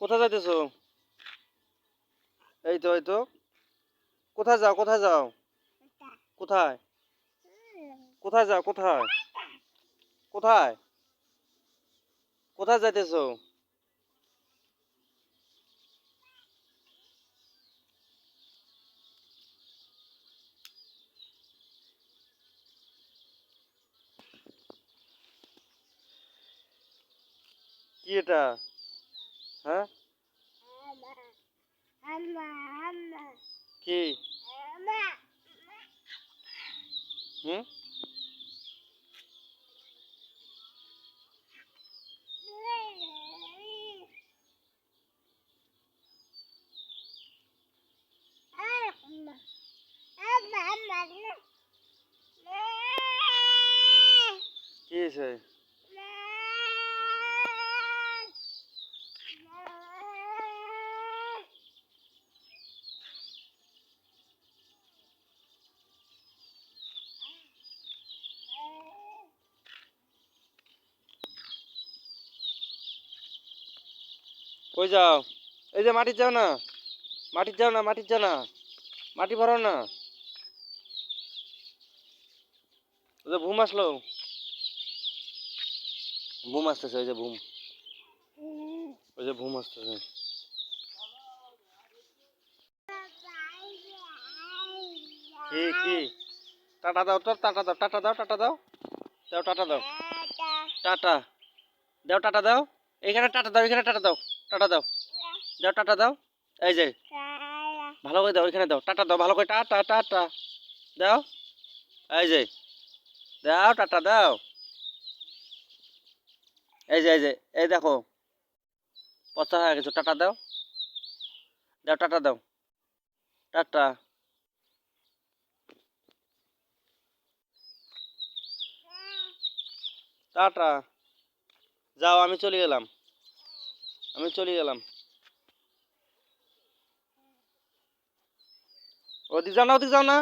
কোথায় যাইতেছো? এই তো কোথায় যাও কোথায় যাও? কোথায় কোথায় যাও কোথায়? কোথায় কোথায় যাইতেছো? কি এটা? হ্যাঁ কি? হুম কি হয়েছে? কই যাও? এই যে মাটি যাও না, মাটি যাও না, মাটি যাও না, মাটি ভরো না। ওই যে ঘুম আসলো, ঘুম আসতেছে, ওই যে ঘুম, ওই যে ঘুম আসতেছে। কি কি? টাটা দাও তো, টাটা দাও, টাটা দাও, টাটা দাও, দাও টাটা দাও, টাটা দাও, টাটা দাও, এখানে টাটা দাও, এখানে টাটা দাও, টাটা দাও, দাও টাটা দাও। এই যে ভালো করে দাও, এখানে দাও, টাটা দাও ভালো করে, টাটা টাটা দাও। এই যে দাও টাটা দাও। এই যে এই দেখো, পচা হয়ে গেছো, টাটা দাও, দাও টাটা দাও, টাটা। টাটা যাও, আমি চলে গেলাম, আমি চলে গেলাম। ওদিক যাও না, ওদিক যাও না।